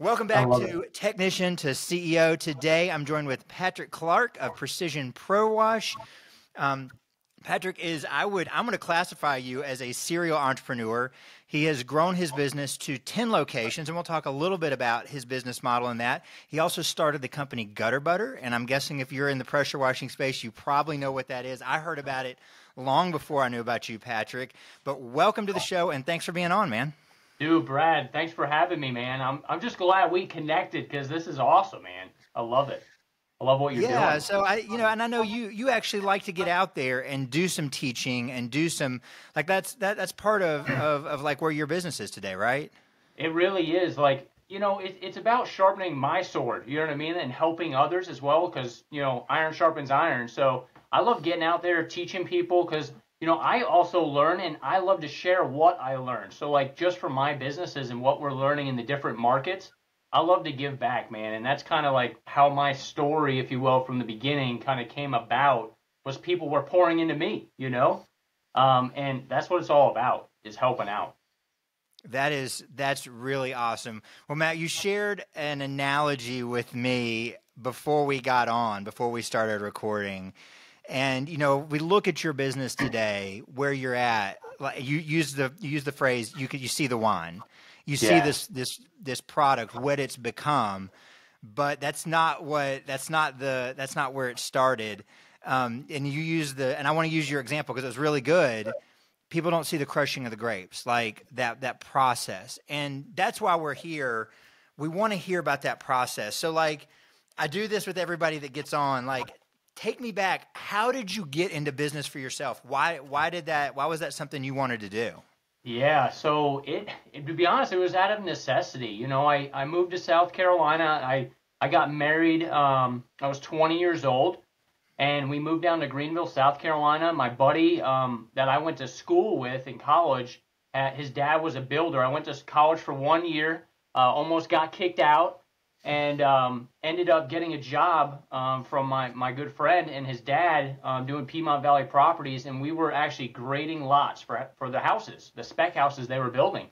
Welcome I back love it. to Technician to CEO. Today, I'm joined with Patrick Clark of Precision Pro Wash. Patrick I'm going to classify you as a serial entrepreneur. He has grown his business to 10 locations, and we'll talk a little bit about his business model in that. He also started the company Gutter Butter, and I'm guessing if you're in the pressure washing space, you probably know what that is. I heard about it long before I knew about you, Patrick. But welcome to the show, and thanks for being on, man. Dude, Brad, thanks for having me, man. I'm just glad we connected because this is awesome, man. I love it. I love what you're Yeah, doing. so and I know you actually like to get out there and do some teaching and do some like that's part of like where your business is today, right? It really is like, it's about sharpening my sword, you know what I mean? And helping others as well because, iron sharpens iron. So I love getting out there teaching people because, I also learn and I love to share what I learned. So like just for my businesses and what we're learning in the different markets, I love to give back, man. And that's kind of like how my story, if you will, from the beginning kind of came about was people were pouring into me. And that's what it's all about is helping out. That's really awesome. Well, Matt, you shared an analogy with me before we started recording. And we look at your business today, where you're at. Like you use the phrase you see the wine, you see Yeah. this product, what it's become, but that's not where it started. And I want to use your example because it was really good. People don't see the crushing of the grapes, like that process, and that's why we're here. We want to hear about that process. So, like, I do this with everybody that gets on. Like, take me back. How did you get into business for yourself? Why was that something you wanted to do? Yeah, so to be honest, it was out of necessity. I moved to South Carolina. I got married. I was 20 years old, and we moved down to Greenville, South Carolina. My buddy that I went to school with in college, his dad was a builder. I went to college for 1 year, almost got kicked out, and ended up getting a job from my good friend and his dad doing Piedmont Valley Properties, and we were actually grading lots for the houses, the spec houses they were building.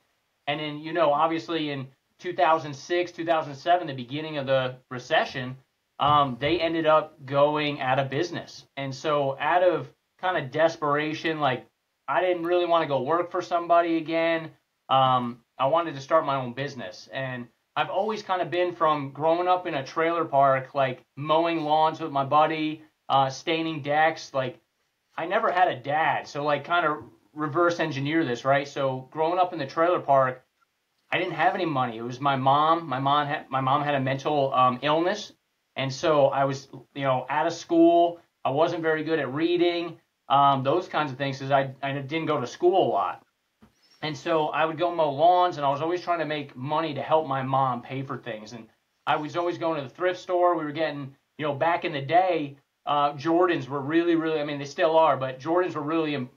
And then, obviously in 2006, 2007, the beginning of the recession, they ended up going out of business. And so out of kind of desperation, like I didn't really want to go work for somebody again. I wanted to start my own business. And I've always kind of been from growing up in a trailer park, like mowing lawns with my buddy, staining decks. Like I never had a dad. So like kind of reverse engineer this, right? So growing up in the trailer park, I didn't have any money. It was my mom. My mom had a mental illness. And so I was, out of school. I wasn't very good at reading, those kinds of things because I didn't go to school a lot. And so I would go mow lawns, and I was always trying to make money to help my mom pay for things. And I was always going to the thrift store. We were getting, back in the day, Jordans were really, really, I mean, they still are, but Jordans were really,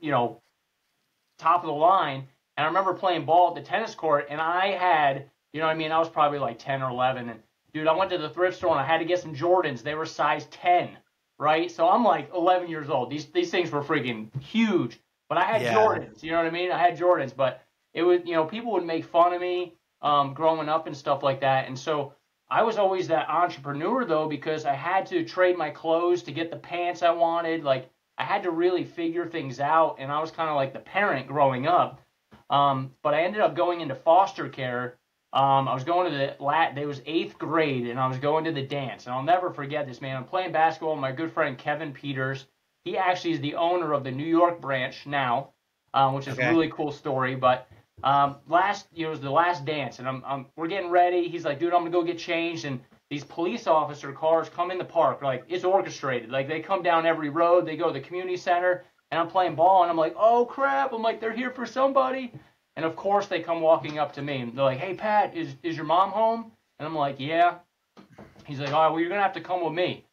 top of the line. And I remember playing ball at the tennis court, and I had, I was probably like 10 or 11. And dude, I went to the thrift store, and I had to get some Jordans. They were size 10, right? So I'm like 11 years old. These things were freaking huge. But I had Jordans, you know what I mean? I had Jordans, but it was, people would make fun of me growing up and stuff like that. And so I was always that entrepreneur, though, because I had to trade my clothes to get the pants I wanted. Like, I had to really figure things out, and I was kind of like the parent growing up. But I ended up going into foster care. I was going to it was 8th grade, and I was going to the dance. And I'll never forget this, man. I'm playing basketball with my good friend Kevin Peters. He actually is the owner of the New York branch now, which is a really cool story. But it was the last dance, and we're getting ready. He's like, dude, I'm gonna go get changed, and these police officer cars come in the park, like it's orchestrated. Like they come down every road, they go to the community center, and I'm playing ball, and I'm like, oh crap, I'm like, they're here for somebody. And of course they come walking up to me, and they're like, hey Pat, is your mom home? And I'm like, yeah. He's like, all right, well you're gonna have to come with me.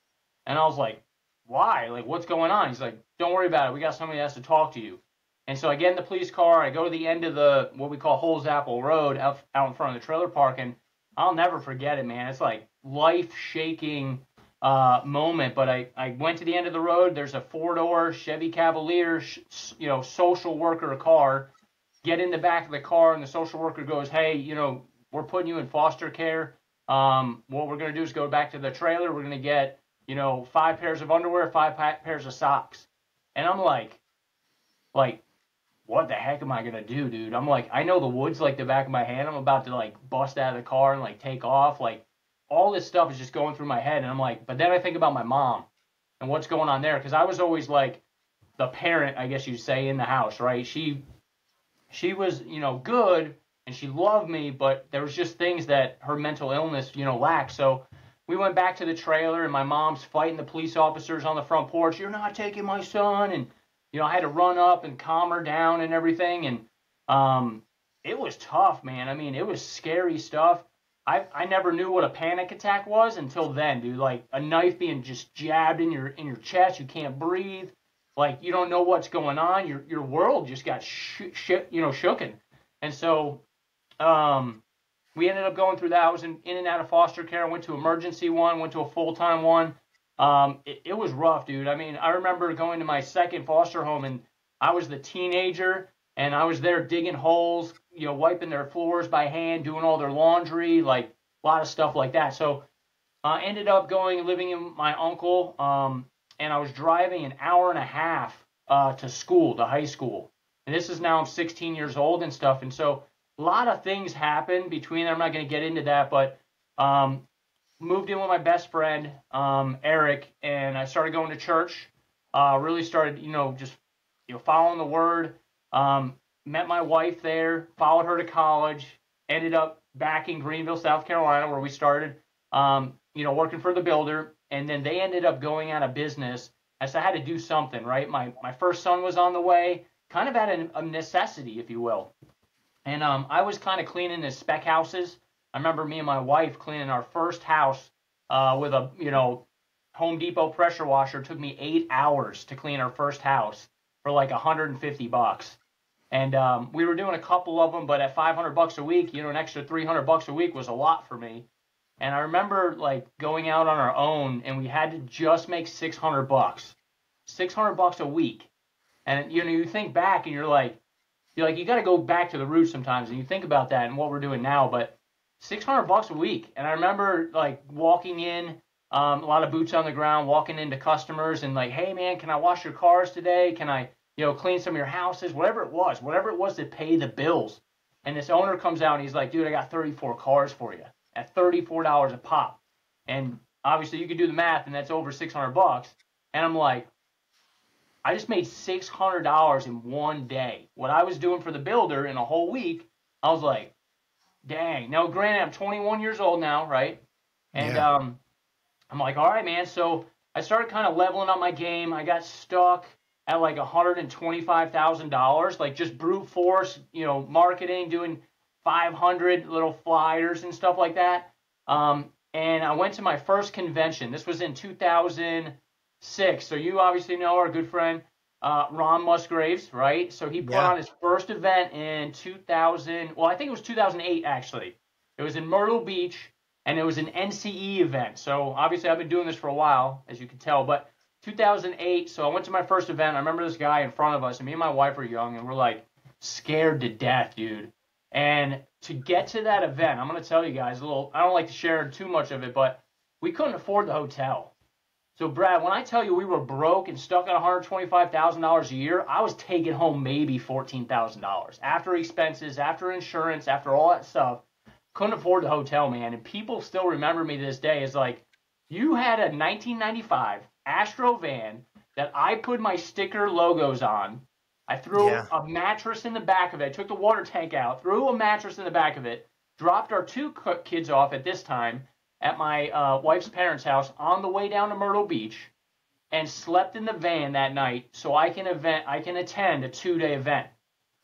And I was like, why? Like, what's going on? He's like, don't worry about it. We got somebody that has to talk to you. And so I get in the police car. I go to the end of what we call Holes Apple Road out in front of the trailer park. And I'll never forget it, man. It's like life-shaking moment. But I went to the end of the road. There's a 4-door Chevy Cavalier, social worker car. Get in the back of the car, and the social worker goes, hey, we're putting you in foster care. what we're going to do is go back to the trailer. We're going to get, 5 pairs of underwear, 5 pairs of socks. And I'm like, what the heck am I going to do, dude? I'm like, I know the woods like the back of my hand. I'm about to like bust out of the car and like take off. Like all this stuff is just going through my head. And I'm like, but then I think about my mom and what's going on there. Cause I was always like the parent, I guess you'd say, in the house, right? She was, good and she loved me, but there was just things that her mental illness, lacked. So we went back to the trailer and my mom's fighting the police officers on the front porch. You're not taking my son. And, I had to run up and calm her down and everything. And it was tough, man. I mean, it was scary stuff. I never knew what a panic attack was until then, dude. Like a knife being just jabbed in your chest. You can't breathe. Like you don't know what's going on. Your world just got shooken. And so we ended up going through that. I was in and out of foster care. I went to emergency one, went to a full-time one. It was rough, dude. I mean, I remember going to my second foster home and I was the teenager and I was there digging holes, wiping their floors by hand, doing all their laundry, like a lot of stuff like that. So I ended up living in my uncle, and I was driving an hour and a half to school, to high school. And this is now I'm 16 years old and stuff. And so a lot of things happened between there. I'm not going to get into that, but moved in with my best friend, Eric, and I started going to church. Really started, just following the word. Met my wife there, followed her to college, ended up back in Greenville, South Carolina, where we started, working for the builder. And then they ended up going out of business. So I had to do something, right? My first son was on the way, kind of at a necessity, if you will. And I was kind of cleaning the spec houses. I remember me and my wife cleaning our first house with a, Home Depot pressure washer. It took me 8 hours to clean our first house for like $150. And we were doing a couple of them, but at $500 a week, an extra $300 a week was a lot for me. And I remember like going out on our own, and we had to just make $600, $600 a week. And you think back, and you're like, you got to go back to the roots sometimes, and you think about that and what we're doing now. But $600 a week, and I remember like walking in, a lot of boots on the ground, walking into customers, and like, hey man, can I wash your cars today? Can I, clean some of your houses? Whatever it was to pay the bills. And this owner comes out and he's like, dude, I got 34 cars for you at $34 a pop. And obviously you can do the math, and that's over $600. And I'm like, I just made $600 in one day. What I was doing for the builder in a whole week, I was like, dang. Now, granted, I'm 21 years old now, right? And Yeah. I'm like, all right, man. So I started kind of leveling up my game. I got stuck at like $125,000, like just brute force, marketing, doing 500 little flyers and stuff like that. And I went to my first convention. This was in 2006. So you obviously know our good friend, Ron Musgraves, right? So he put on his first event in 2000. Well, I think it was 2008, actually. It was in Myrtle Beach, and it was an NCE event. So obviously I've been doing this for a while, as you can tell, but 2008. So I went to my first event. I remember this guy in front of us, and me and my wife were young, and we're like scared to death, dude. And to get to that event, I'm going to tell you guys a little, I don't like to share too much of it, but we couldn't afford the hotel. So Brad, when I tell you we were broke and stuck at $125,000 a year, I was taking home maybe $14,000 after expenses, after insurance, after all that stuff. Couldn't afford the hotel, man. And people still remember me to this day as like, you had a 1995 Astro van that I put my sticker logos on. I threw a mattress in the back of it. I took the water tank out, threw a mattress in the back of it, dropped our 2 kids off at this time at my wife's parents' house on the way down to Myrtle Beach, and slept in the van that night so I can attend a 2-day event.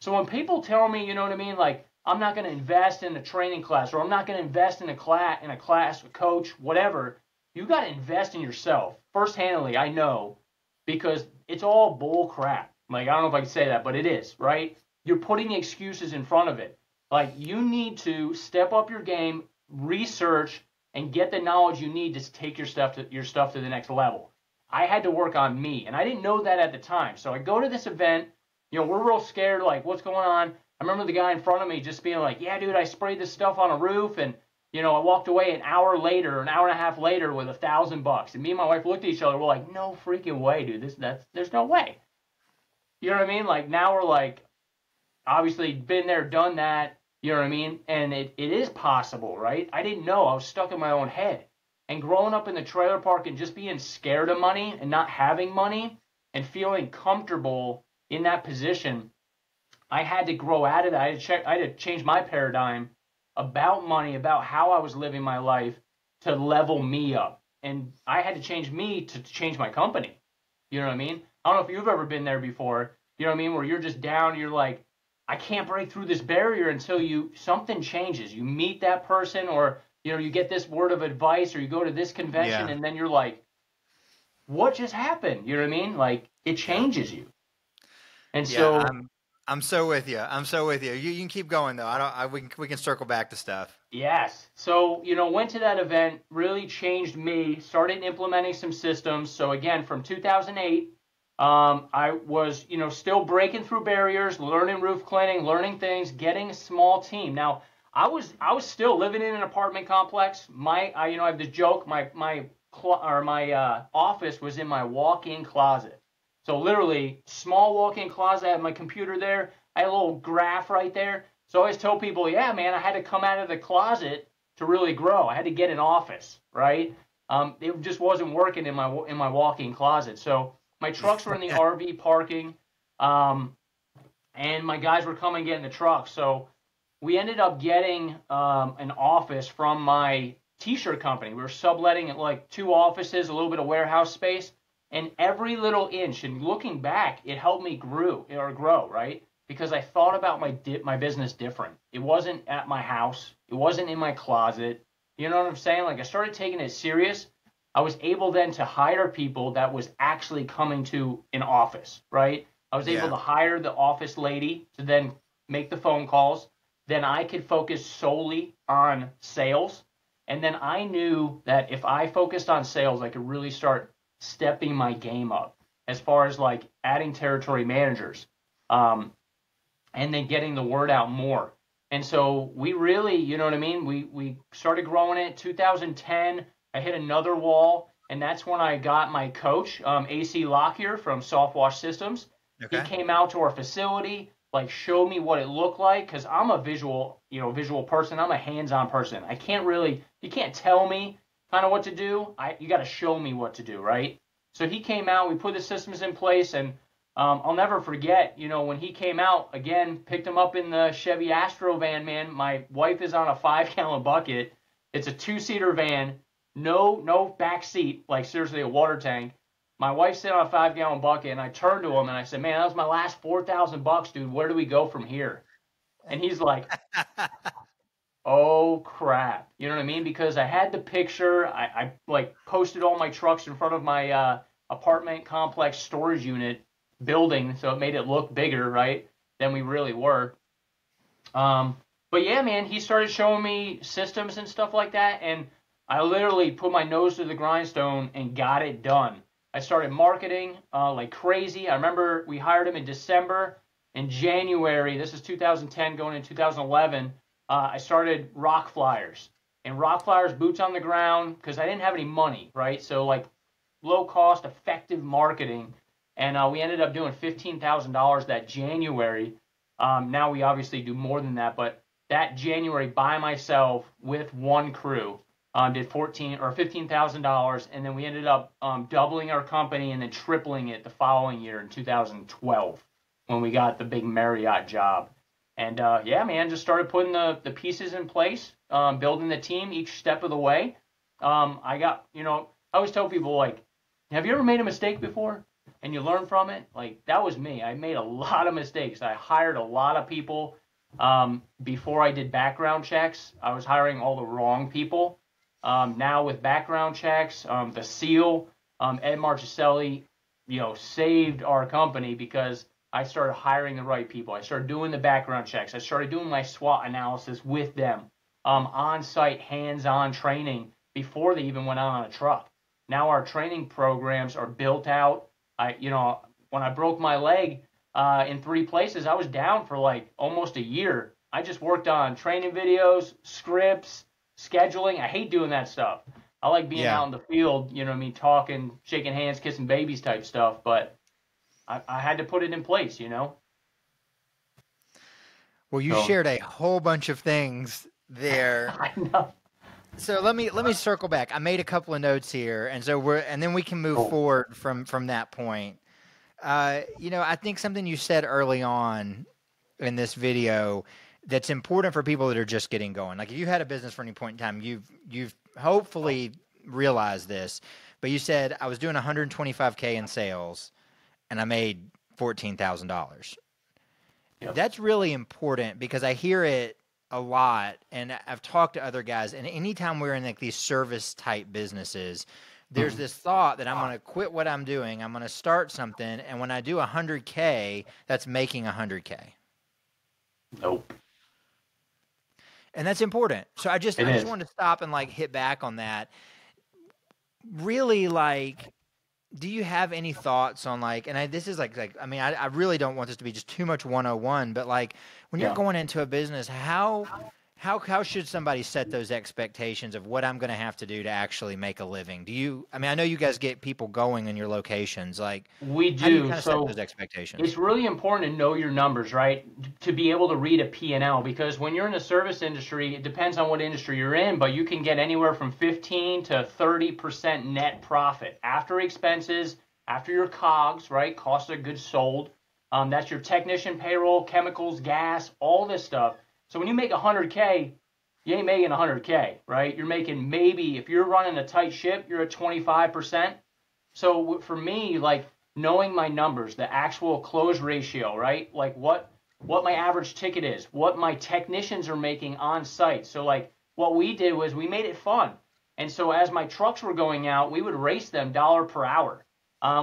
So when people tell me, you know what I mean, like I'm not going to invest in a training class, or I'm not going to invest in a class, a coach, whatever, you got to invest in yourself. First-handedly, I know, because it's all bull crap. Like, I don't know if I can say that, but it is, right? You're putting excuses in front of it. Like, you need to step up your game, research, and get the knowledge you need to take your stuff to the next level. I had to work on me, and I didn't know that at the time. So I go to this event, we're real scared, like, what's going on? I remember the guy in front of me just being like, yeah, dude, I sprayed this stuff on a roof, and I walked away an hour later, an hour and a half later with $1,000. And me and my wife looked at each other. We're like, no freaking way, dude. There's no way. You know what I mean? Like now we're like, obviously been there, done that. You know what I mean? And it is possible, right? I didn't know. I was stuck in my own head. And growing up in the trailer park and just being scared of money and not having money and feeling comfortable in that position, I had to grow out of that. I had to change my paradigm about money, about how I was living my life to level me up. And I had to change me to change my company. You know what I mean? I don't know if you've ever been there before. You know what I mean? Where you're just down, you're like, I can't break through this barrier until something changes. You meet that person, or you get this word of advice, or you go to this convention, and then you're like, what just happened? You know what I mean? Like it changes you. And so I'm so with you. I'm so with you. You can keep going though. We can circle back to stuff. Yes. So, went to that event, really changed me, started implementing some systems. So again, from 2008, I was, still breaking through barriers, learning roof cleaning, learning things, getting a small team. Now, I was still living in an apartment complex. I have this joke. My office was in my walk-in closet. So literally, small walk-in closet. I had my computer there. I had a little graph right there. So I always tell people, yeah, man, I had to come out of the closet to really grow. I had to get an office, right? It just wasn't working in my walk-in closet. So my trucks were in the RV parking, and my guys were coming getting the trucks. So we ended up getting an office from my T-shirt company. We were subletting like 2 offices, a little bit of warehouse space, and every little inch. And looking back, it helped me grow, right? Because I thought about my business different. It wasn't at my house. It wasn't in my closet. You know what I'm saying? Like I started taking it serious. I was able then to hire people that was actually coming to an office, right? I was able to hire the office lady to then make the phone calls. Then I could focus solely on sales. And then I knew that if I focused on sales, I could really start stepping my game up as far as like adding territory managers. And then getting the word out more. And so we really, you know what I mean? We started growing it. 2010, I hit another wall, and that's when I got my coach, AC Lockyer from Softwash Systems. Okay. He came out to our facility, like showed me what it looked like, because I'm a visual person. I'm a hands-on person. You can't tell me kind of what to do. You got to show me what to do, right? So he came out, we put the systems in place, and I'll never forget, when he came out, again, picked him up in the Chevy Astro van, man. My wife is on a 5-gallon bucket. It's a 2-seater van, no back seat, like seriously a water tank. My wife's sitting on a 5-gallon bucket, and I turned to him and I said, man, that was my last $4,000, dude. Where do we go from here? And he's like, oh, crap. You know what I mean? Because I had the picture. I like posted all my trucks in front of my apartment complex storage unit building, so it made it look bigger, right, than we really were. But yeah, man, he started showing me systems and stuff like that, and I literally put my nose to the grindstone and got it done. I started marketing like crazy. I remember we hired him in December. In January, this is 2010 going into 2011, I started Rock Flyers. And Rock Flyers, boots on the ground, because I didn't have any money, right? So like low cost, effective marketing. And we ended up doing $15,000 that January. Now we obviously do more than that, but that January by myself with one crew did $15,000, and then we ended up doubling our company and then tripling it the following year in 2012 when we got the big Marriott job. And yeah, man, just started putting the pieces in place, building the team each step of the way. I always tell people, like, have you ever made a mistake before? And you learn from it? Like, that was me. I made a lot of mistakes. I hired a lot of people before I did background checks. I was hiring all the wrong people. Now with background checks, the SEAL, Ed Marchicelli, saved our company because I started hiring the right people. I started doing the background checks. I started doing my SWOT analysis with them, on-site, hands-on training before they even went out on a truck. Now our training programs are built out. When I broke my leg in 3 places, I was down for like almost a year. I just worked on training videos, scripts, scheduling. I hate doing that stuff. I like being Yeah. out in the field, you know what I mean, talking, shaking hands, kissing babies type stuff. But I had to put it in place, you know. Well, you So shared a whole bunch of things there. I know. So let me circle back. I made a couple of notes here, and then we can move Cool. forward from that point. I think something you said early on in this video that's important for people that are just getting going. Like if you had a business for any point in time, you've hopefully realized this, but you said I was doing 125K in sales and I made $14,000. Yep. That's really important because I hear it a lot, and I've talked to other guys, and anytime we're in like these service type businesses, there's this thought that I'm going to quit what I'm doing, I'm going to start something, and when I do 100K, that's making 100K. Nope. And that's important. So I just wanted to stop and like hit back on that. Really, like, do you have any thoughts on like, and this is like I mean, I really don't want this to be just too much 101, but like when you're going into a business, how should somebody set those expectations of what I'm going to have to do to actually make a living? I mean, I know you guys get people going in your locations. Like we do. How do you kind of so set those expectations? It's really important to know your numbers, right? To be able to read a P&L, because when you're in the service industry, it depends on what industry you're in, but you can get anywhere from 15 to 30% net profit after expenses, after your COGS, right? Cost of goods sold. That's your technician payroll, chemicals, gas, all this stuff. So when you make 100K, you ain't making 100K, right? You're making maybe, if you're running a tight ship, you're at 25%. So for me, like knowing my numbers, the actual close ratio, right? Like what my average ticket is, what my technicians are making on site. So like what we did was we made it fun. And so as my trucks were going out, we would race them dollar per hour.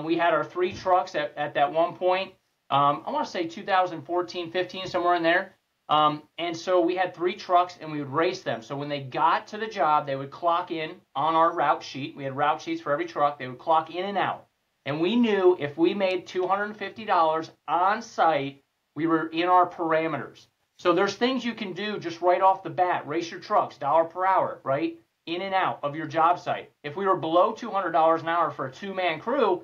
We had our 3 trucks at that one point. I want to say 2014, 15, somewhere in there. And so we had 3 trucks and we would race them. So when they got to the job, they would clock in on our route sheet. We had route sheets for every truck. They would clock in and out. And we knew if we made $250 on site, we were in our parameters. So there's things you can do just right off the bat. Race your trucks, dollar per hour, right? In and out of your job site. If we were below $200 an hour for a 2-man crew,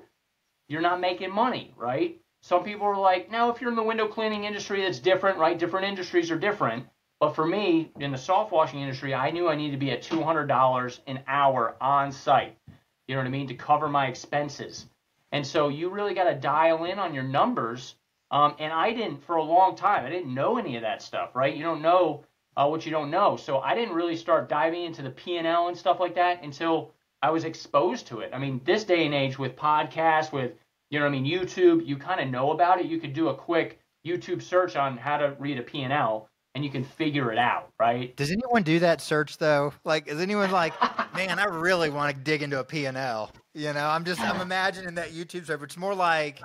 you're not making money, right? Some people are like, no, if you're in the window cleaning industry, that's different, right? Different industries are different. But for me, in the soft washing industry, I knew I needed to be at $200 an hour on site. You know what I mean? To cover my expenses. And so you really got to dial in on your numbers. And I didn't, for a long time, I didn't know any of that stuff, right? You don't know what you don't know. So I didn't really start diving into the P&L and stuff like that until I was exposed to it. I mean, this day and age with podcasts, with, you know what I mean, YouTube, you kind of know about it. You could do a quick YouTube search on how to read a P&L and you can figure it out, right? Does anyone do that search though? Like, is anyone like, man, I really want to dig into a P&L? You know, I'm imagining that YouTube search. It's more like,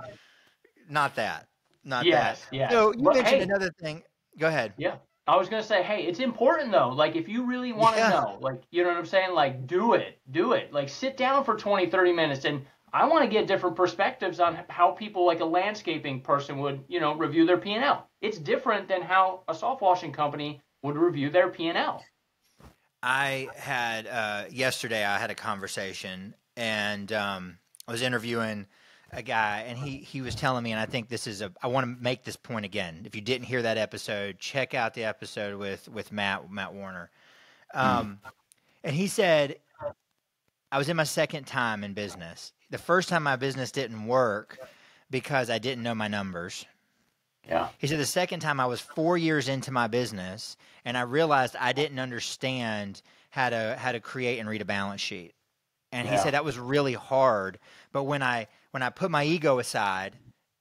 not that. Yes. So you mentioned another thing. Go ahead. Yeah. I was going to say, hey, it's important though. Like if you really want to know, like, you know what I'm saying? Like do it. Like sit down for 20, 30 minutes. And I want to get different perspectives on how people like a landscaping person would, you know, review their P&L. It's different than how a soft washing company would review their P&L. I had, yesterday I had a conversation and I was interviewing a guy and he was telling me, and I think I want to make this point again. If you didn't hear that episode, check out the episode with Matt Warner. And he said, I was in my second time in business. The first time my business didn't work because I didn't know my numbers. Yeah. He said the second time I was 4 years into my business and I realized I didn't understand how to create and read a balance sheet. And he said that was really hard. But when I put my ego aside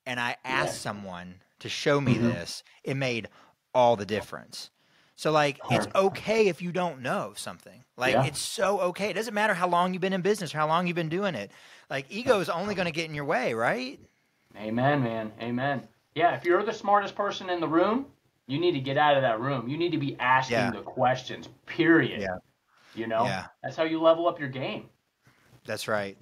and I asked someone to show me this, it made all the difference. So like, it's okay if you don't know something. Like it's so okay. It doesn't matter how long you've been in business or how long you've been doing it. Like ego is only going to get in your way, right? Amen, man. Amen. Yeah, if you're the smartest person in the room, you need to get out of that room. You need to be asking the questions, period. Yeah. You know? Yeah. That's how you level up your game. That's right.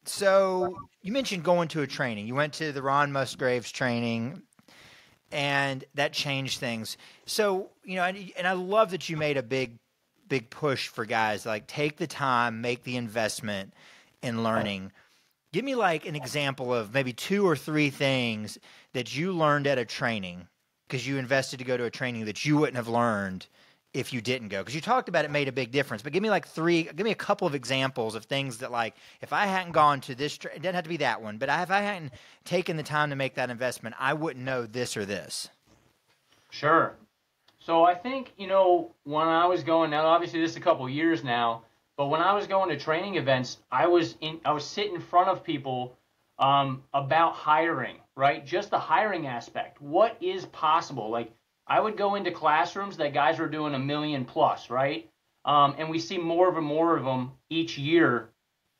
So you mentioned going to a training. You went to the Ron Musgraves training, and that changed things. So, you know, and I love that you made a big big push for guys, like take the time, make the investment in learning. Give me like an example of maybe 2 or 3 things that you learned at a training because you invested to go to a training that you wouldn't have learned if you didn't go. Because you talked about it made a big difference. But give me a couple of examples of things that, like, if I hadn't gone to this, it doesn't have to be that one, but if I hadn't taken the time to make that investment, I wouldn't know this or this. Sure. So I think, when I was going, now obviously this is a couple of years now, but when I was going to training events, I was sitting in front of people about hiring, right? Just the hiring aspect. What is possible? Like, I would go into classrooms that guys were doing $1 million plus, right? And we see more and more of them each year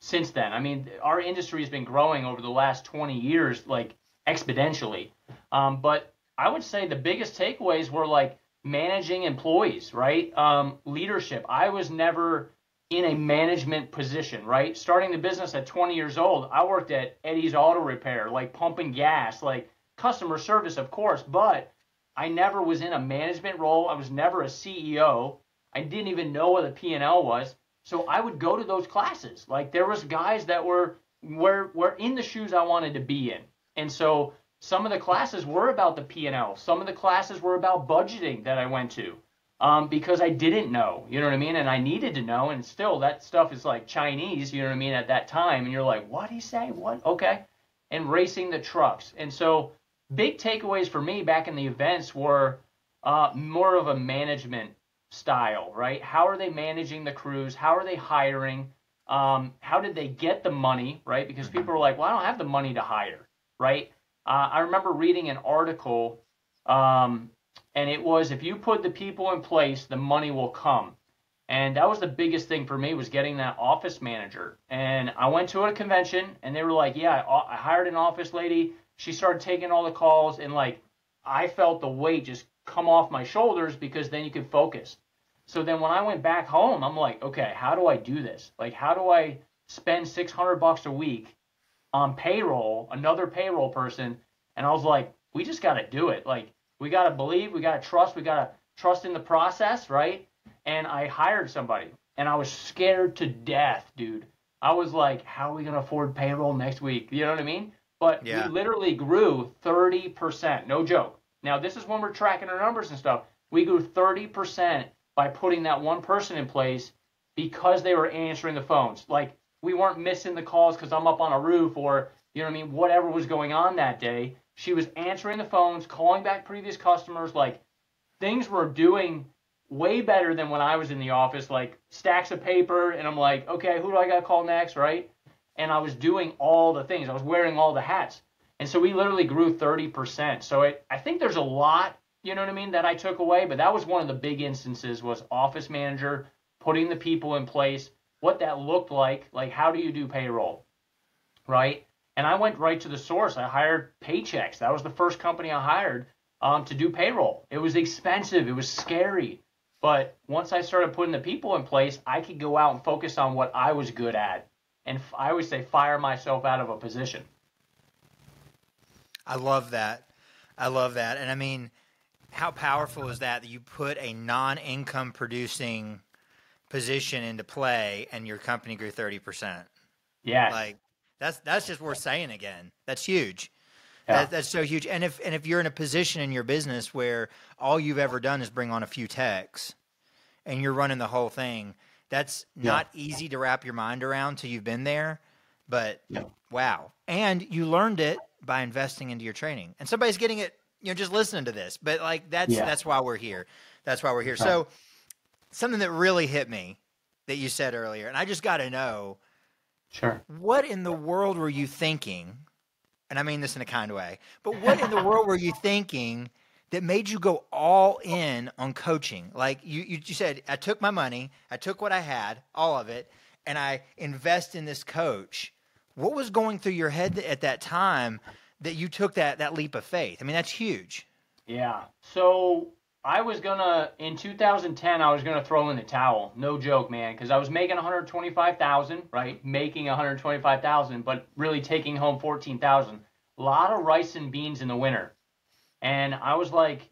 since then. I mean, our industry has been growing over the last 20 years, like exponentially. But I would say the biggest takeaways were like managing employees, right? Leadership. I was never in a management position, right? Starting the business at 20 years old, I worked at Eddie's Auto Repair, like pumping gas, like customer service, of course, but I never was in a management role. I was never a CEO. I didn't even know what a P&L was. So I would go to those classes. Like there was guys that were in the shoes I wanted to be in. And so some of the classes were about the P&L. Some of the classes were about budgeting that I went to because I didn't know, you know what I mean? And I needed to know. And still that stuff is like Chinese, you know what I mean, at that time. And you're like, what did he say? What? Okay. And racing the trucks. And so big takeaways for me back in the events were more of a management style, right? How are they managing the crews? How are they hiring? How did they get the money, right? Because people are like, well, I don't have the money to hire, right? I remember reading an article, and it was, if you put the people in place, the money will come. And that was the biggest thing for me, was getting that office manager. And I went to a convention, and they were like, yeah, I hired an office lady. She started taking all the calls, and like I felt the weight just come off my shoulders because then you could focus. So then when I went back home, I'm like, okay, how do I do this? Like, how do I spend $600 a week on payroll, another payroll person? And I was like, we just got to do it. Like, we got to believe, we got to trust in the process, right? And I hired somebody, and I was scared to death, dude. I was like, how are we going to afford payroll next week? You know what I mean? But we literally grew 30%, no joke. Now, this is when we're tracking our numbers and stuff. We grew 30% by putting that one person in place because they were answering the phones. Like, we weren't missing the calls because I'm up on a roof or, you know what I mean, whatever was going on that day. She was answering the phones, calling back previous customers. Like, things were doing way better than when I was in the office, like stacks of paper, and I'm like, okay, who do I got to call next, right? And I was doing all the things. I was wearing all the hats. And so we literally grew 30%. So I think there's a lot, you know what I mean, that I took away. But that was one of the big instances, was office manager, putting the people in place, what that looked like how do you do payroll, right? And I went right to the source. I hired Paychex. That was the first company I hired to do payroll. It was expensive. It was scary. But once I started putting the people in place, I could go out and focus on what I was good at. And I always say fire myself out of a position. I love that. And I mean, how powerful is that you put a non-income producing position into play and your company grew 30%? Yeah. Like that's just worth saying again. That's huge. Yeah. That's so huge. And if you're in a position in your business where all you've ever done is bring on a few techs and you're running the whole thing, that's not easy to wrap your mind around till you've been there. But wow. And you learned it by investing into your training. And somebody's getting it, just listening to this. But like that's why we're here. That's why we're here. Right. So something that really hit me that you said earlier, and I just got to know, sure, what in the world were you thinking? And I mean this in a kind way, but what in the world were you thinking that made you go all in on coaching? Like you said, I took my money, I took what I had, all of it, and I invest in this coach. What was going through your head at that time that you took that leap of faith? I mean, that's huge. Yeah. So I was in 2010, I was gonna throw in the towel. No joke, man, because I was making $125,000, right? Making $125,000, but really taking home $14,000. A lot of rice and beans in the winter, and I was like,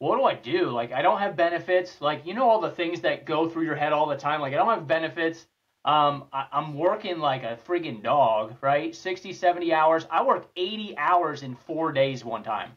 what do I do? Like, I don't have benefits. Like, you know, all the things that go through your head all the time. Like, I don't have benefits. I'm working like a friggin' dog, right? 60, 70 hours. I worked 80 hours in 4 days one time.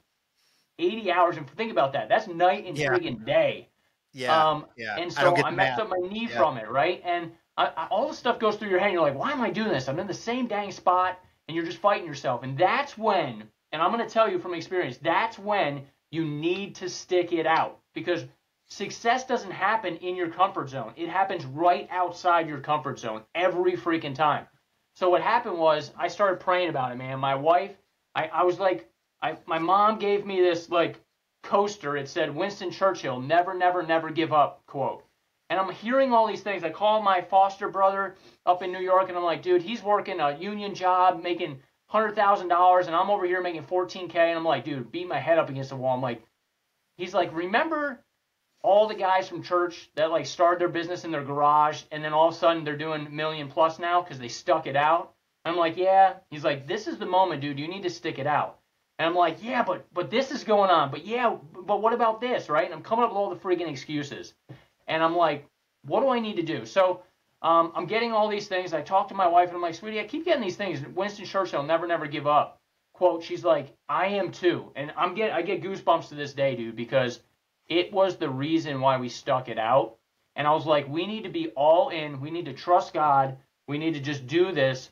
80 hours. And think about that. That's night and Yeah. friggin' day. Yeah. And I don't so get I the messed math. up my knee Yeah. from it, right? And all the stuff goes through your head. And you're like, why am I doing this? I'm in the same dang spot, and you're just fighting yourself. And that's when, and I'm going to tell you from experience, that's when you need to stick it out, because success doesn't happen in your comfort zone. It happens right outside your comfort zone every freaking time. So what happened was I started praying about it, man. My wife, I was like, my mom gave me this like coaster. It said Winston Churchill, never, never, never give up quote. And I'm hearing all these things. I call my foster brother up in New York, and I'm like, dude, he's working a union job, making $100,000, and I'm over here making 14K. And I'm like, dude, beat my head up against the wall. I'm like, he's like, remember all the guys from church that like started their business in their garage, and then all of a sudden they're doing million plus now because they stuck it out? And I'm like, yeah. He's like, this is the moment, dude. You need to stick it out. And I'm like, yeah, but this is going on. But yeah, but what about this, right? And I'm coming up with all the freaking excuses. And I'm like, what do I need to do? So I'm getting all these things. I talk to my wife, and I'm like, sweetie, I keep getting these things. Winston Churchill, never, never give up. Quote, she's like, I am too. And I get goosebumps to this day, dude, because it was the reason why we stuck it out. And I was like, we need to be all in. We need to trust God. We need to just do this.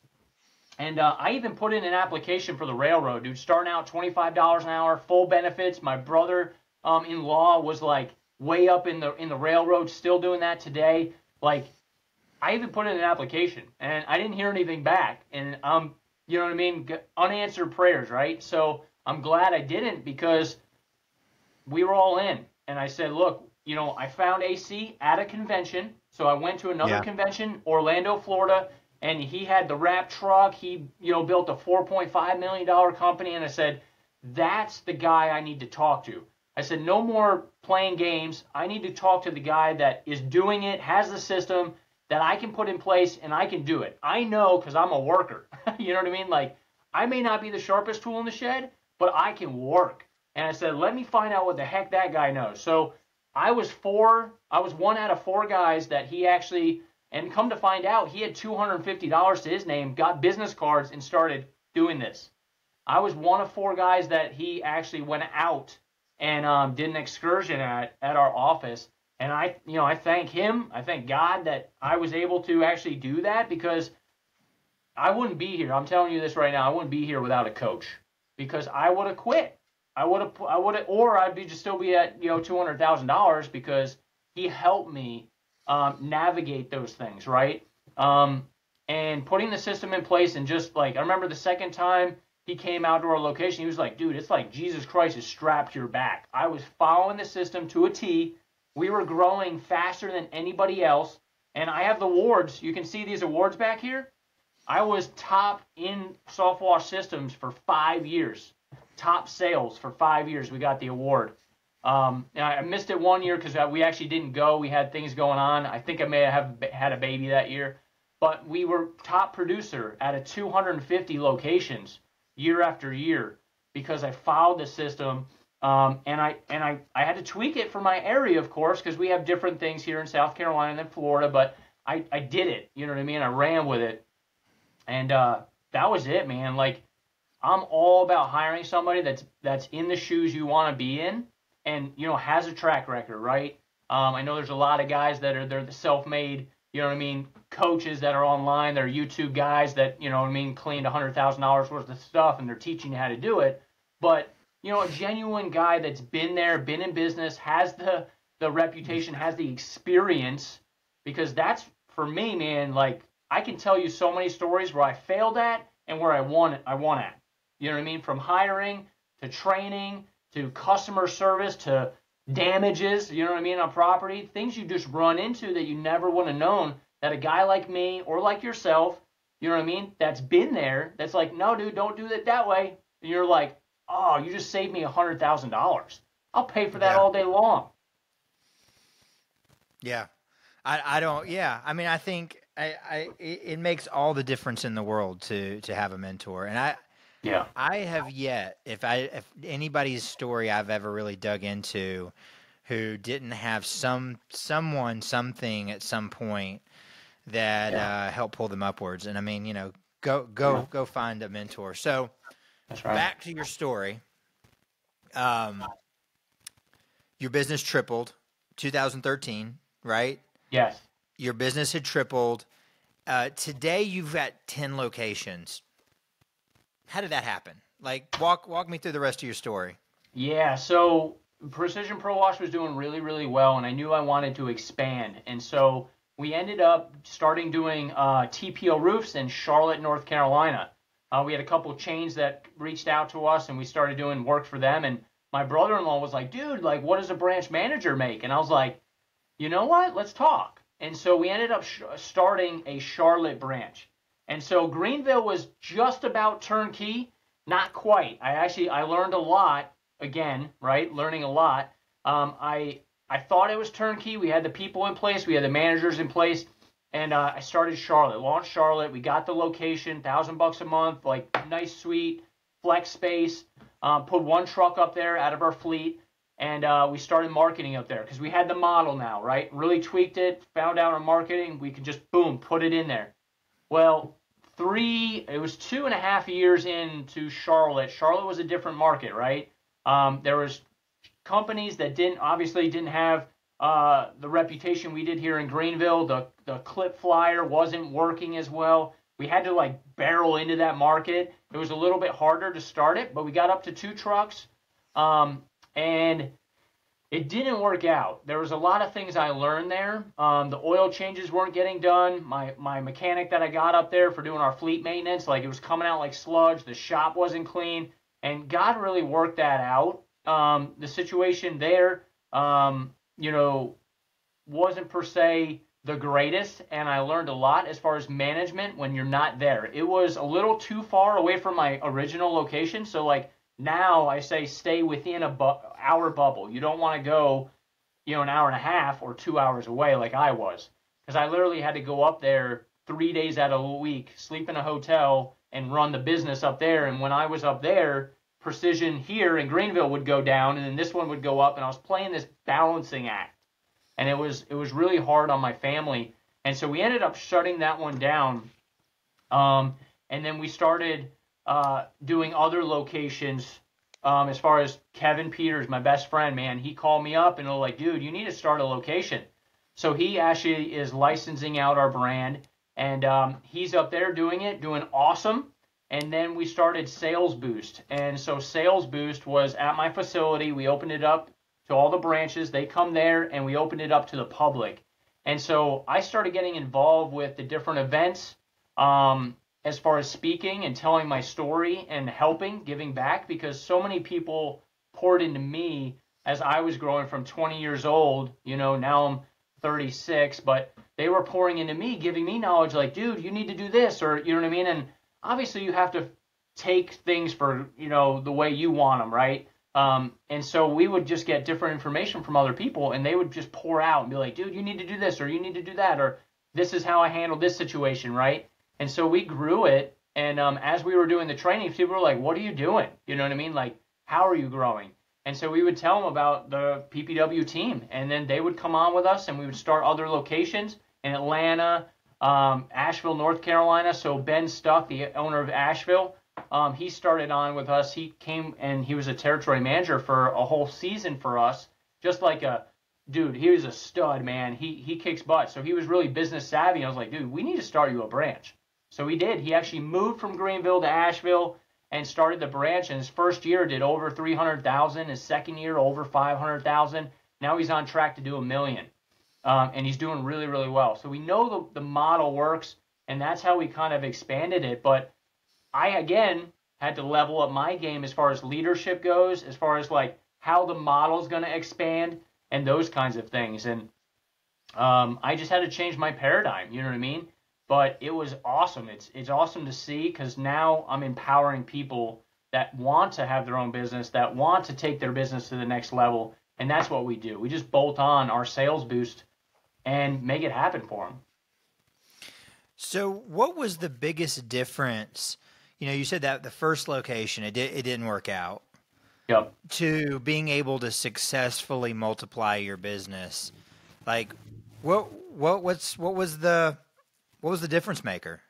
And I even put in an application for the railroad, dude, starting out $25 an hour, full benefits. My brother-in-law was like way up in the railroad, still doing that today. Like, I even put in an application, and I didn't hear anything back. And you know what I mean? Unanswered prayers, right? So I'm glad I didn't, because we were all in. And I said, look, you know, I found AC at a convention. So I went to another convention, Orlando, Florida, and he had the wrap truck. He, you know, built a $4.5 million company. And I said, that's the guy I need to talk to. I said, no more playing games. I need to talk to the guy that is doing it, has the system that I can put in place, and I can do it. I know, because I'm a worker. You know what I mean? Like, I may not be the sharpest tool in the shed, but I can work. And I said, let me find out what the heck that guy knows. So I was one out of four guys that he actually, and come to find out, he had $250 to his name, got business cards, and started doing this. I was one of four guys that he actually went out and did an excursion at our office. And I thank him. I thank God that I was able to actually do that, because I wouldn't be here. I'm telling you this right now. I wouldn't be here without a coach, because I would have quit. Or I'd be just still be at, you know, $200,000, because he helped me navigate those things, right? And putting the system in place, and just like, I remember the second time he came out to our location, he was like, dude, it's like Jesus Christ has strapped your back. I was following the system to a T. We were growing faster than anybody else. And I have the awards. You can see these awards back here. I was top in soft wash systems for 5 years. Top sales for 5 years. We got the award. I missed it 1 year because we actually didn't go. We had things going on. I think I may have had a baby that year. But we were top producer out of 250 locations year after year, because I followed the system. And I had to tweak it for my area, of course, because we have different things here in South Carolina than Florida. But I did it. You know what I mean? I ran with it. And that was it, man. Like, I'm all about hiring somebody that's in the shoes you want to be in, and, you know, has a track record, right? I know there's a lot of guys they're the self-made, you know what I mean, coaches that are online. They're YouTube guys that, you know what I mean, cleaned $100,000 worth of stuff, and they're teaching you how to do it. But, you know, a genuine guy that's been there, been in business, has the reputation, has the experience, because that's, for me, man, like, I can tell you so many stories where I failed at and where I won at. You know what I mean? From hiring to training to customer service to damages, you know what I mean, on property, things you just run into that you never would have known, that a guy like me or like yourself, you know what I mean, that's been there, that's like, no, dude, don't do it that way. And you're like, oh, you just saved me $100,000. I'll pay for that all day long. Yeah. I don't, yeah. I mean, I think it makes all the difference in the world to have a mentor. And Yeah. I have yet, if anybody's story I've ever really dug into who didn't have someone, something at some point that Yeah. helped pull them upwards. And I mean, Yeah. go find a mentor. So That's right. back to your story. Um, your business tripled 2013, right? Yes. Your business had tripled. Today you've got 10 locations. How did that happen? Like walk me through the rest of your story. Yeah. So Precision Pro Wash was doing really, really well, and I knew I wanted to expand. And so we ended up starting doing TPO roofs in Charlotte, North Carolina. We had a couple of chains that reached out to us, and we started doing work for them. And my brother-in-law was like, "Dude, like, what does a branch manager make?" And I was like, "You know what? Let's talk." And so we ended up starting a Charlotte branch. And so Greenville was just about turnkey, not quite. I learned a lot again, right? Learning a lot. I thought it was turnkey. We had the people in place, we had the managers in place, and I started Charlotte, launched Charlotte. We got the location, $1,000 a month, like nice suite, flex space. Put one truck up there out of our fleet, and we started marketing up there because we had the model now, right? Really tweaked it, found out our marketing. We could just boom, put it in there. Well, it was 2.5 years into Charlotte. Charlotte was a different market, right? There was companies that didn't have the reputation we did here in Greenville. The clip flyer wasn't working as well. We had to like barrel into that market. It was a little bit harder to start it, but we got up to 2 trucks, and it didn't work out. There was a lot of things I learned there. The oil changes weren't getting done. My mechanic that I got up there for doing our fleet maintenance, like it was coming out like sludge. The shop wasn't clean, and God really worked that out. The situation there, wasn't per se the greatest, and I learned a lot as far as management when you're not there. It was a little too far away from my original location, so like now I say stay within hour bubble. You don't want to go, an hour and a half or 2 hours away like I was, because I literally had to go up there 3 days out of a week, sleep in a hotel, and run the business up there. And when I was up there, Precision here in Greenville would go down, and then this one would go up, and I was playing this balancing act, and it was really hard on my family. And so we ended up shutting that one down, and then we started doing other locations. As far as Kevin Peters, my best friend, man, he called me up and was like, "Dude, you need to start a location." So he actually is licensing out our brand, and he's up there doing awesome. And then we started Sales Boost, and so Sales Boost was at my facility. We opened it up to all the branches. They come there, and we opened it up to the public. And so I started getting involved with the different events, as far as speaking and telling my story and helping, giving back, because so many people poured into me as I was growing from 20 years old. Now I'm 36, but they were pouring into me, giving me knowledge like, "Dude, you need to do this," or you know what I mean? And obviously you have to take things for, the way you want them, right? And so we would just get different information from other people, and they would just pour out and be like, "Dude, you need to do this, or you need to do that, or this is how I handle this situation," right? And so we grew it, and as we were doing the training, people were like, "What are you doing?" You know what I mean? Like, how are you growing? And so we would tell them about the PPW team, and then they would come on with us, and we would start other locations in Atlanta, Asheville, North Carolina. So Ben Stuck, the owner of Asheville, he started on with us. He came and he was a territory manager for a whole season for us, just like dude, he was a stud, man. He kicks butt. So he was really business savvy. I was like, "Dude, we need to start you a branch." So he did. He actually moved from Greenville to Asheville and started the branch. And his first year did over 300,000. His second year over 500,000. Now he's on track to do $1 million, and he's doing really, really well. So we know the model works, and that's how we kind of expanded it. But I again had to level up my game as far as leadership goes, as far as like how the model's going to expand and those kinds of things. And I just had to change my paradigm. You know what I mean? But it was awesome. It's awesome to see, because now I'm empowering people that want to have their own business, that want to take their business to the next level, and that's what we do. We just bolt on our Sales Boost and make it happen for them. So what was the biggest difference? You said that the first location it didn't work out. Yep. To being able to successfully multiply your business, like what was the difference maker?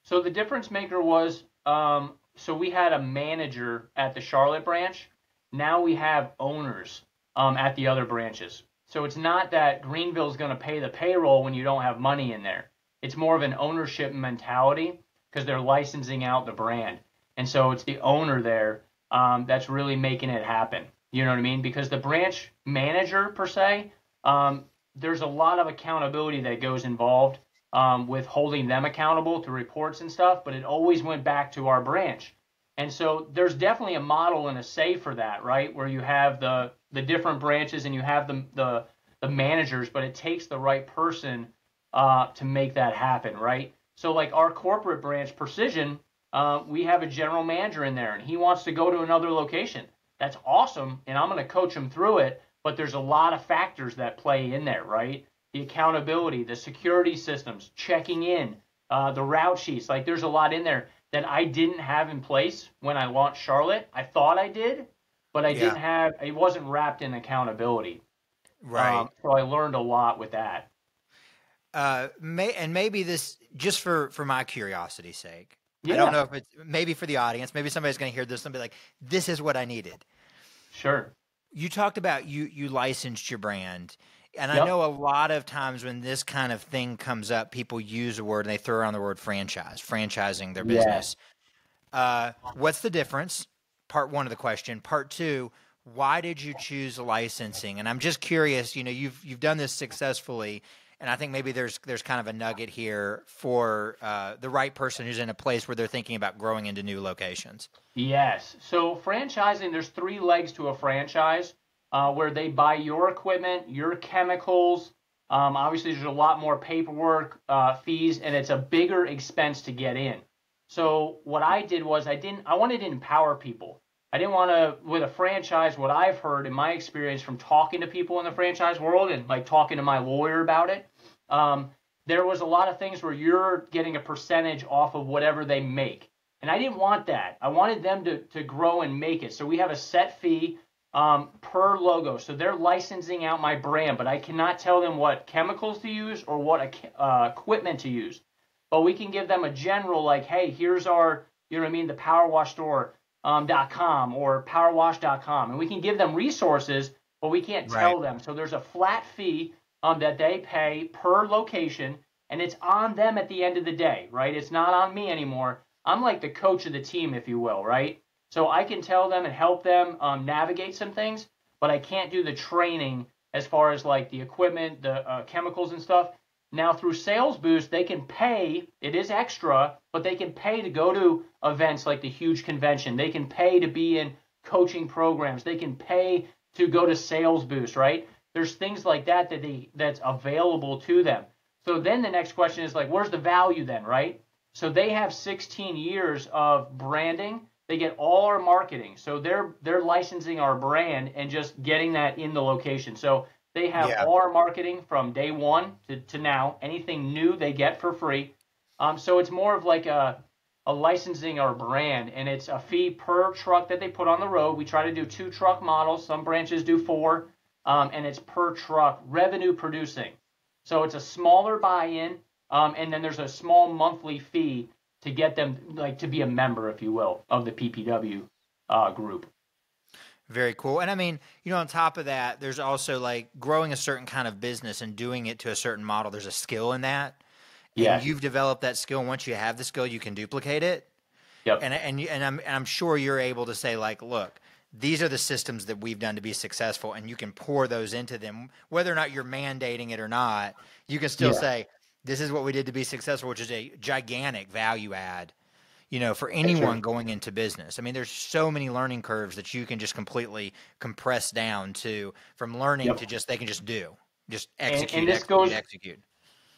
So the difference maker was, so we had a manager at the Charlotte branch. Now we have owners at the other branches. So it's not that Greenville's going to pay the payroll when you don't have money in there. It's more of an ownership mentality because they're licensing out the brand. And so it's the owner there that's really making it happen. You know what I mean? Because the branch manager, per se, there's a lot of accountability that goes involved with holding them accountable to reports and stuff, but it always went back to our branch. And so there's definitely a model and a say for that, right? Where you have the different branches and you have the managers, but it takes the right person to make that happen, right? So like our corporate branch, Precision, we have a general manager in there and he wants to go to another location. That's awesome, and I'm going to coach him through it, but there's a lot of factors that play in there, right? The accountability, the security systems, checking in, the route sheets. Like there's a lot in there that I didn't have in place when I launched Charlotte. I thought I did, but I didn't have, it wasn't wrapped in accountability. Right. So I learned a lot with that. Maybe this, just for my curiosity's sake, Yeah. I don't know if it's maybe for the audience, maybe somebody's going to hear this and be like, this is what I needed. Sure. You talked about you licensed your brand. And I Yep. know a lot of times when this kind of thing comes up, people use a word and they throw around the word franchising their business. What's the difference? Part one of the question. Part two, why did you choose licensing? And I'm just curious, you've done this successfully, and I think maybe there's kind of a nugget here for the right person who's in a place where they're thinking about growing into new locations. Yes. So franchising, there's 3 legs to a franchise. Where they buy your equipment, your chemicals. Obviously, there's a lot more paperwork, fees, and it's a bigger expense to get in. So what I did was I wanted to empower people. I didn't want to, with a franchise, what I've heard in my experience from talking to people in the franchise world and like talking to my lawyer about it, there was a lot of things where you're getting a percentage off of whatever they make. And I didn't want that. I wanted them to grow and make it. So we have a set fee per logo. So they're licensing out my brand, but I cannot tell them what chemicals to use or what equipment to use. But we can give them a general, like, hey, here's our, the powerwashstore.com or powerwash.com. And we can give them resources, but we can't tell them. So there's a flat fee that they pay per location, and it's on them at the end of the day, right? It's not on me anymore. I'm like the coach of the team, if you will, right? So I can tell them and help them navigate some things, but I can't do the training as far as like the equipment, the chemicals and stuff. Now through Sales Boost, they can pay. It is extra, but they can pay to go to events like the huge convention. They can pay to be in coaching programs. They can pay to go to Sales Boost, right? There's things like that that's available to them. So then the next question is like, where's the value then, right? So they have 16 years of branding. They get all our marketing. So they're licensing our brand and just getting that in the location. So they have all our marketing from day one to now. Anything new they get for free. So it's more of like a licensing our brand, and it's a fee per truck that they put on the road. We try to do 2 truck models. Some branches do 4, and it's per truck, revenue producing. So it's a smaller buy-in, and then there's a small monthly fee to get them like to be a member, if you will, of the PPW group. Very cool. And I mean, on top of that, there's also like growing a certain kind of business and doing it to a certain model. There's a skill in that. Yeah. And you've developed that skill. And once you have the skill, you can duplicate it. Yep. And I'm sure you're able to say like, look, these are the systems that we've done to be successful, and you can pour those into them, whether or not you're mandating it or not. You can still say, this is what we did to be successful, which is a gigantic value add, for anyone going into business. I mean, there's so many learning curves that you can just completely compress down to from learning to they can just execute.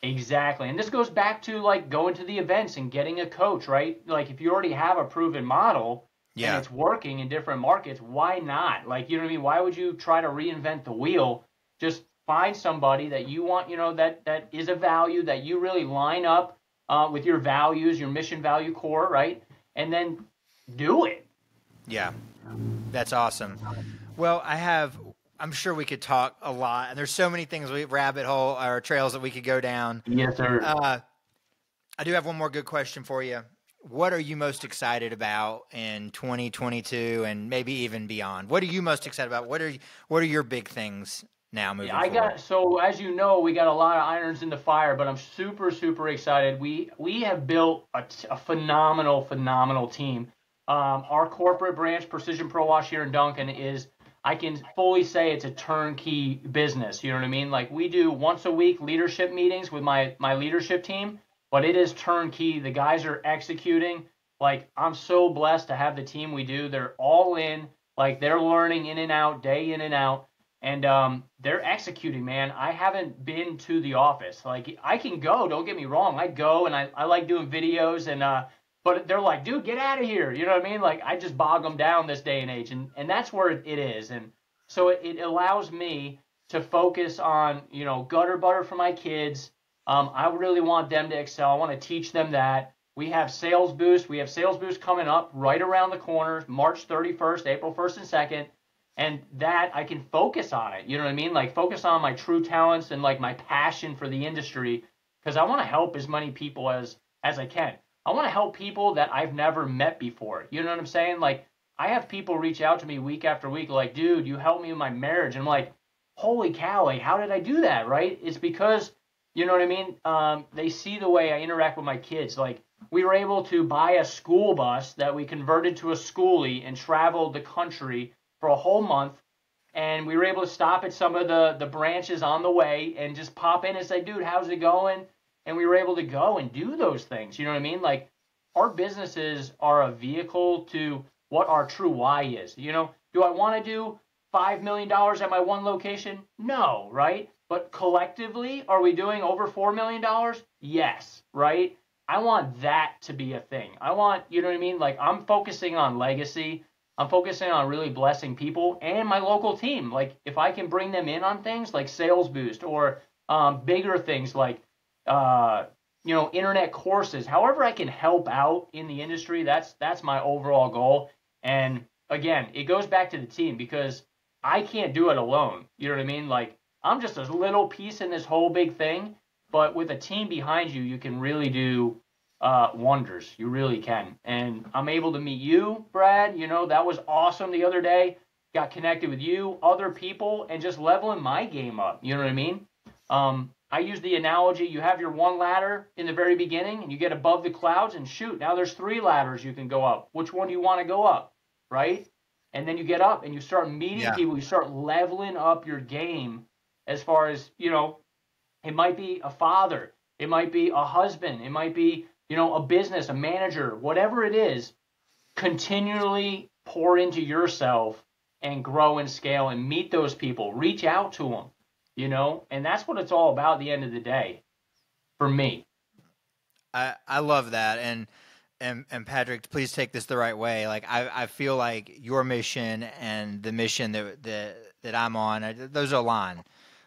Exactly. And this goes back to like going to the events and getting a coach, right? Like if you already have a proven model and it's working in different markets, why not? Like, you know what I mean? Why would you try to reinvent the wheel? Just find somebody that you want, that is a value that you really line up with your values, your mission value core, right? and then do it. Yeah, that's awesome. Well, I'm sure we could talk a lot, and there's so many things, rabbit hole or trails that we could go down. Yes, sir. I do have one more good question for you. What are you most excited about in 2022 and maybe even beyond? What are you most excited about? What are your big things now moving forward? So as you know, we got a lot of irons in the fire, but I'm super, super excited. We have built a phenomenal team. Our corporate branch, Precision Pro Wash here in Duncan, I can fully say it's a turnkey business. You know what I mean? Like, we do once a week leadership meetings with my leadership team, but it is turnkey. The guys are executing. Like, I'm so blessed to have the team we do. They're all in. Like, they're learning in and out, day in and out. And they're executing, man. I haven't been to the office. Like, I can go, don't get me wrong. I go, and I like doing videos, and but they're like, dude, get out of here. You know what I mean? Like, I just bog them down this day and age, and that's where it is. And so it allows me to focus on, gutter butter for my kids. I really want them to excel. I want to teach them that. We have Sales Boost. We have Sales Boost coming up right around the corner, March 31st, April 1st and 2nd. And that I can focus on it. You know what I mean? Like, focus on my true talents and like my passion for the industry, because I want to help as many people as I can. I want to help people that I've never met before. You know what I'm saying? Like, I have people reach out to me week after week, like, dude, you helped me with my marriage. And I'm like, holy cow, like, how did I do that, right? It's because, you know what I mean? They see the way I interact with my kids. Like, we were able to buy a school bus that we converted to a schoolie and traveled the country for a whole month. And we were able to stop at some of the branches on the way and just pop in and say, dude, how's it going? And we were able to go and do those things. You know what I mean? Like, our businesses are a vehicle to what our true why is. You know, do I want to do $5 million at my one location? No, right? But collectively, are we doing over $4 million? Yes, right? I want that to be a thing. I want, you know what I mean? Like, I'm focusing on legacy. I'm focusing on really blessing people and my local team. Like, if I can bring them in on things like Sales Boost or bigger things like internet courses, however I can help out in the industry, that's my overall goal. And again, it goes back to the team, because I can't do it alone. You know what I mean? Like, I'm just a little piece in this whole big thing, but with a team behind you, you can really do wonders. You really can. And I'm able to meet you, Brad. You know, that was awesome the other day. Got connected with you, other people, and just leveling my game up. You know what I mean? I use the analogy, you have your one ladder in the very beginning, and you get above the clouds, and shoot, now there's 3 ladders you can go up. Which one do you want to go up, right? And then you get up, and you start meeting people. You start leveling up your game as far as, it might be a father. It might be a husband. It might be, a business, a manager, whatever it is. Continually pour into yourself and grow and scale and meet those people. Reach out to them. And that's what it's all about at the end of the day, for me. I love that. And Patrick, please take this the right way. Like, I feel like your mission and the mission that I'm on, those align.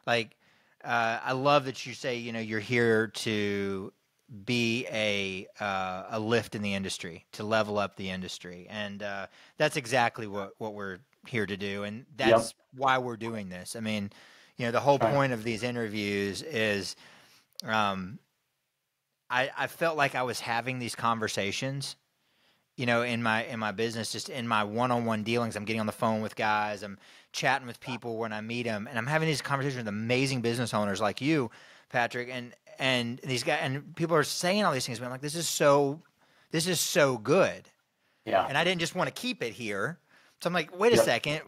Like, I love that you say, you're here to be a lift in the industry, to level up the industry. And that's exactly what we're here to do. And that's why we're doing this. I mean, the whole point of these interviews is I felt like I was having these conversations, in my business, just in my one-on-one dealings. I'm getting on the phone with guys. I'm chatting with people when I meet them, and I'm having these conversations with amazing business owners like you, Patrick, and these guys, and people are saying all these things. But I'm like, this is so good. Yeah. And I didn't just want to keep it here. So I'm like, wait a second,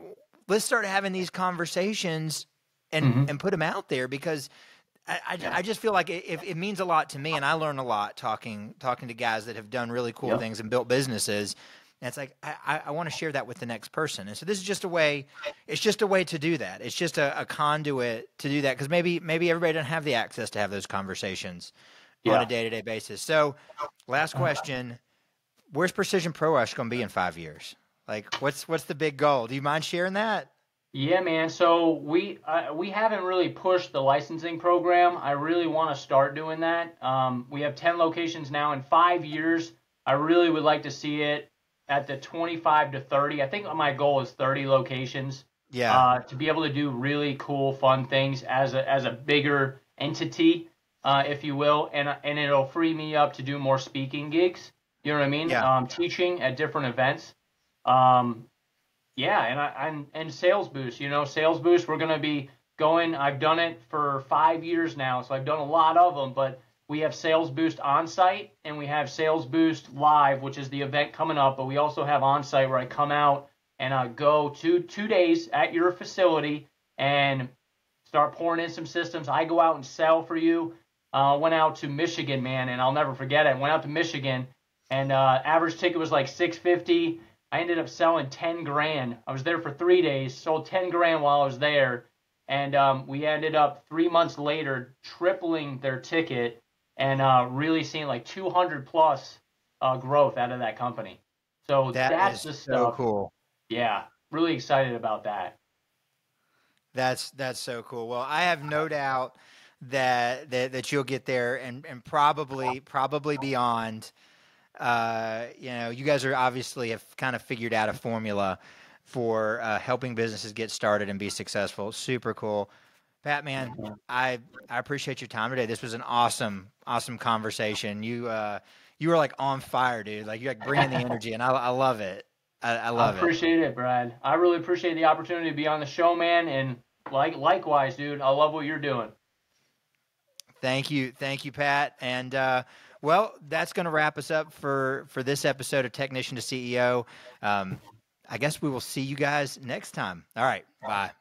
let's start having these conversations and put them out there, because I just feel like it means a lot to me, and I learn a lot talking to guys that have done really cool things and built businesses. And it's like I want to share that with the next person. And so this is just a way. It's just a way to do that. It's just a conduit to do that, because maybe everybody doesn't have the access to have those conversations on a day-to-day basis. So, last question: where's Precision Pro Wash going to be in 5 years? Like, what's the big goal? Do you mind sharing that? Yeah, man. So we haven't really pushed the licensing program. I really want to start doing that. We have 10 locations now. In 5 years, I really would like to see it at the 25 to 30. I think my goal is 30 locations. Yeah. To be able to do really cool, fun things as a bigger entity, if you will, and it'll free me up to do more speaking gigs. You know what I mean? Yeah. Teaching at different events. Um, yeah, and Sales Boost. Sales Boost. We're gonna be going. I've done it for 5 years now, so I've done a lot of them. But we have Sales Boost on site, and we have Sales Boost live, which is the event coming up. But we also have on site where I come out and go 2 days at your facility and start pouring in some systems. I go out and sell for you. Went out to Michigan, man, and I'll never forget it. Went out to Michigan, and average ticket was like $650. I ended up selling 10 grand. I was there for 3 days, sold 10 grand while I was there. And we ended up 3 months later tripling their ticket and really seeing like 200 plus growth out of that company. So that's the stuff. So cool. Yeah, really excited about that. That's so cool. Well, I have no doubt that you'll get there and probably beyond. You guys are obviously have kind of figured out a formula for helping businesses get started and be successful. Super cool. Pat, man, I appreciate your time today. This was an awesome conversation. You were like on fire, dude. Like you're like bringing the energy, and I love it. I love it. I appreciate it, Brad. I really appreciate the opportunity to be on the show, man. And likewise, dude, I love what you're doing. Thank you, Pat. And well, that's going to wrap us up for this episode of Technician to CEO. I guess we will see you guys next time. All right, bye.